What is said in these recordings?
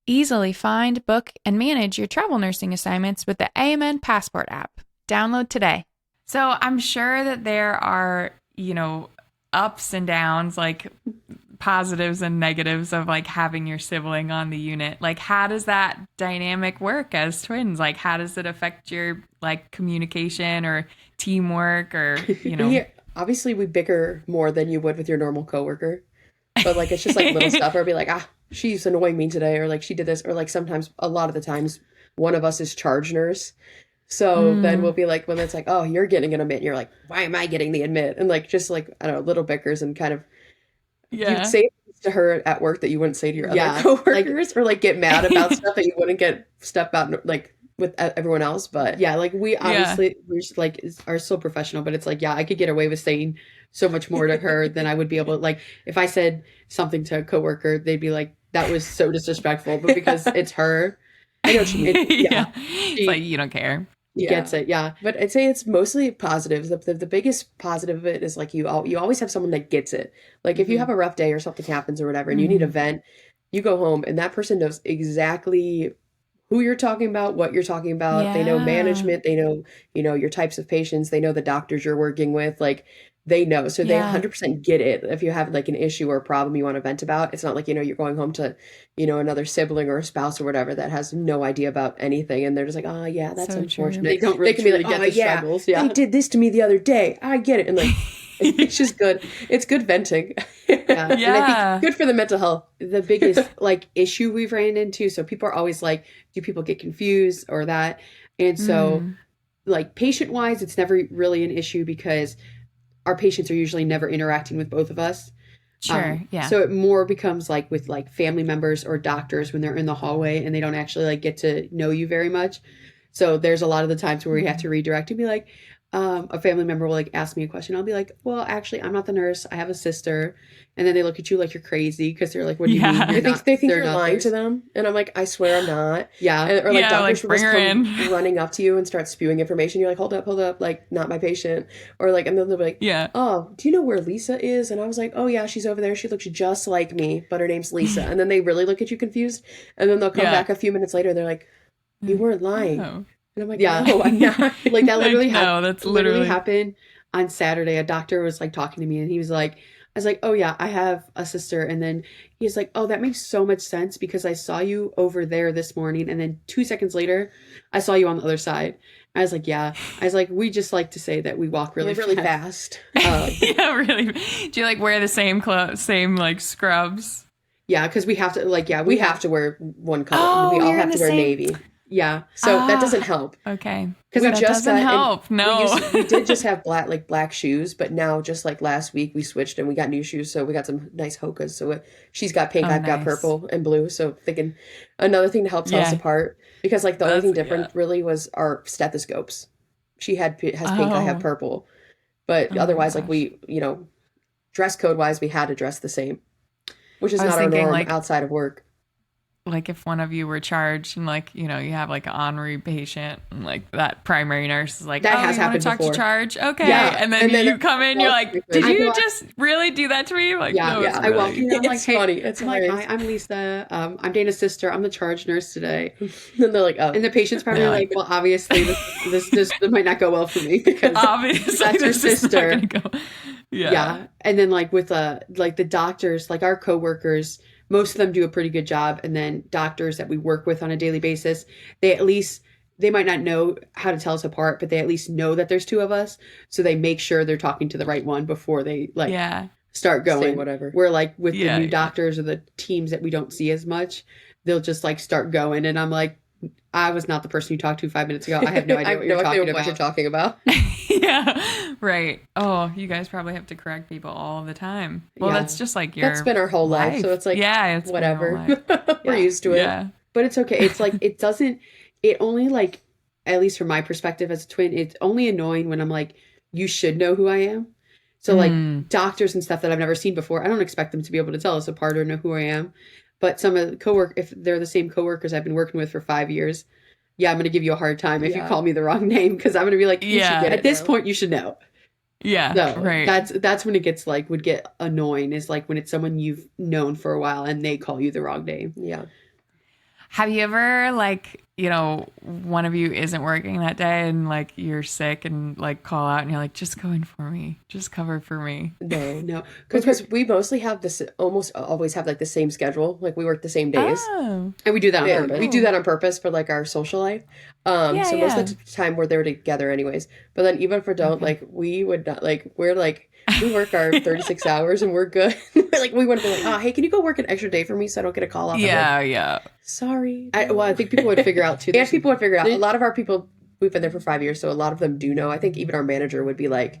Easily find, book, and manage your travel nursing assignments with the AMN Passport app. Download today. So I'm sure that there are, ups and downs, like positives and negatives of like having your sibling on the unit. Like, how does that dynamic work as twins? Like, how does it affect your like communication or teamwork or, Yeah, obviously we bicker more than you would with your normal coworker. But like it's just like little stuff or be like, she's annoying me today, or like she did this, or like sometimes a lot of the times one of us is charge nurse. So then we'll Mm, be like when it's like, oh, you're getting an admit, and you're like, why am I getting the admit? And like just like I don't know, little bickers and kind of you'd yeah. say things to her at work that you wouldn't say to your other Yeah. Like, coworkers, or like get mad about stuff that you wouldn't get stuff about like with everyone else. But yeah, like we yeah. obviously we're just like are so professional, but it's like yeah, I could get away with saying so much more to her than I would be able to like if I said something to a coworker, they'd be like that was so disrespectful, but because it's her, I know what you mean. Yeah. Yeah, It's like she you don't care. gets it. Yeah, but I'd say it's mostly positives. The biggest positive of it is like you always have someone that gets it. Like if you have Hmm. a rough day or something happens or whatever, and you need a Hmm. vent, you go home and that person knows exactly who you're talking about, what you're talking about. They know Yeah. management, they know, your types of patients, they know the doctors you're working with, like they know. So they Yeah. 100% get it. If you have like an issue or a problem you want to vent about, it's not like, you're going home to, another sibling or a spouse or whatever that has no idea about anything and they're just like, "Oh, yeah, that's So true. unfortunate." They don't They really can be truly like, get "Oh, the yeah, struggles. they Yeah. did this to me the other day. I get it." And like it's just good. It's good venting. Yeah. And I think Yeah. good for the mental health. The biggest like issue we've ran into, so people are always like, do people get confused or that? And so Mm. like patient wise, it's never really an issue because our patients are usually never interacting with both of us. Sure. Yeah. So it more becomes like with like family members or doctors when they're in the hallway and they don't actually like get to know you very much. So there's a lot of the times where we have Mm. to redirect and be like, a family member will like ask me a question. I'll be like, well, actually, I'm not the nurse. I have a sister. And then they look at you like you're crazy because they're like, what do you mean? Yeah. They think They're you're not lying to theirs. them. And I'm like, I swear I'm not. Yeah. Or like Yeah. doctors Like will bring just her come in. running up to you and start spewing information. You're like, hold up, like not my patient. Or like, and then they'll be like, Yeah. oh, do you know where Lisa is? And I was like, oh yeah, she's over there. She looks just like me, but her name's Lisa. And then they really look at you confused. And then they'll come Yeah. back a few minutes later. They're like, you weren't lying. Oh. And I'm like, Yeah. no, I'm not. Like that Like, literally no, that's literally literally. happened on Saturday. A doctor was like talking to me and he was like, I was like, oh yeah, I have a sister. And then he's like, oh, that makes so much sense because I saw you over there this morning. And then 2 seconds later, I saw you on the other side. I was like, yeah. I was like, we just like to say that we walk really, We're really fast. Yeah. Really. Do you like wear the same clothes, same like scrubs? Yeah, because we have to like yeah, we have to wear one color. Oh, We all you're in have the to wear same. navy. Yeah, so that doesn't Ah. help Okay. because we That just doesn't got and help. No. we did just have black shoes, but now just like last week we switched and we got new shoes, so we got some nice Hokas. So she's got pink, Oh, I've got nice. purple and blue. So thinking another thing to help tell us Yeah. apart because like the only That's thing yeah. different really was our stethoscopes. She has pink, I have Oh. purple, but Oh my otherwise like gosh. we dress code wise we had to dress the same, which is I was not our thinking norm like outside of work. if one of you were charged and like you have like an honorary patient and like that primary nurse is like, That oh, has you want to happened talk to before. charge, okay, Yeah, and then and then you come in, you're like, did I you go, just really do that to me? Like, yeah, no, it's yeah. I walk really. in, I'm like, It's hey, funny. It's I'm like, hilarious. hi, I'm Lisa. I'm Dana's sister. I'm the charge nurse today. Then they're like, And oh. the patient's probably Yeah, like, like well, obviously this might not go well for me because obviously that's her this is not sister. gonna go. Yeah. Yeah. And then like with like the doctors, like our coworkers, most of them do a pretty good job. And then doctors that we work with on a daily basis, they at least they might not know how to tell us apart, but they at least know that there's two of us. So they make sure they're talking to the right one before they like Yeah. start Say going. whatever. Where like with the Yeah. new Yeah. doctors or the teams that we don't see as much, they'll just like start going. And I'm like, I was not the person you talked to 5 minutes ago. I have no I idea have what you're no idea talking what you're about. talking about. Yeah. Right. Oh, you guys probably have to correct people all the time. Well, Yeah. that's just like That's your been our whole life. life. So it's like, Yeah, it's been your whole whatever. life. We're Yeah. used to it. Yeah. But it's okay. It's like, it only like, at least from my perspective as a twin, it's only annoying when I'm like, you should know who I am. So Mm. like doctors and stuff that I've never seen before, I don't expect them to be able to tell us apart or know who I am. But some of the if they're the same coworkers I've been working with for 5 years, yeah, I'm going to give you a hard time if you Yeah. call me the wrong name because I'm going to be like, You should Yeah. get at it this now. point, you should know. Yeah. So Right. that's when it gets like would get annoying is like when it's someone you've known for a while and they call you the wrong name. Yeah. Have you ever like, one of you isn't working that day and like you're sick and like call out and you're like, just go in for me, just cover for me? No, Because we mostly have this, almost always have like the same schedule. Like we work the same days. Oh, and we do that on Yeah, purpose. we do that on purpose for like our social life. Yeah, So most yeah. of the time we're there together anyways. But then even if we don't, like we would not like we work our 36 hours and we're good. Like we wouldn't be like, oh hey, can you go work an extra day for me so I don't get a call off? I'm like, yeah. sorry. I think people would figure out too. And people would figure out. A lot of our people, we've been there for 5 years, so a lot of them do know. I think even our manager would be like,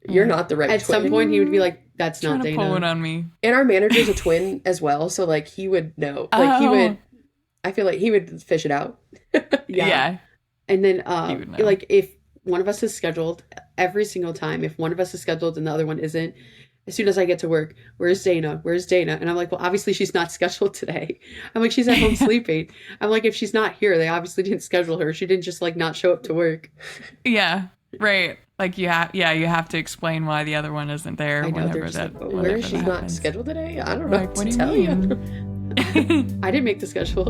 you're not the right At twin. some point, he would be like, "That's Trying not to Dana." pull it on me. And our manager's a twin as well, so like he would know. Like he would, I feel like he would fish it out. Yeah. And then, would know. like, if one of us is scheduled, every single time, if one of us is scheduled and the other one isn't, as soon as I get to work, where's Dana? Where's Dana? And I'm like, well, obviously she's not scheduled today. I'm like, she's at home sleeping. I'm like, if she's not here, they obviously didn't schedule her. She didn't just like not show up to work. Yeah. Right. Like you have to explain why the other one isn't there I know, they're whenever just that. like, oh, Where whenever is she that not happens. scheduled today? I don't know Like, what what to do tell you you. mean? I didn't make the schedule.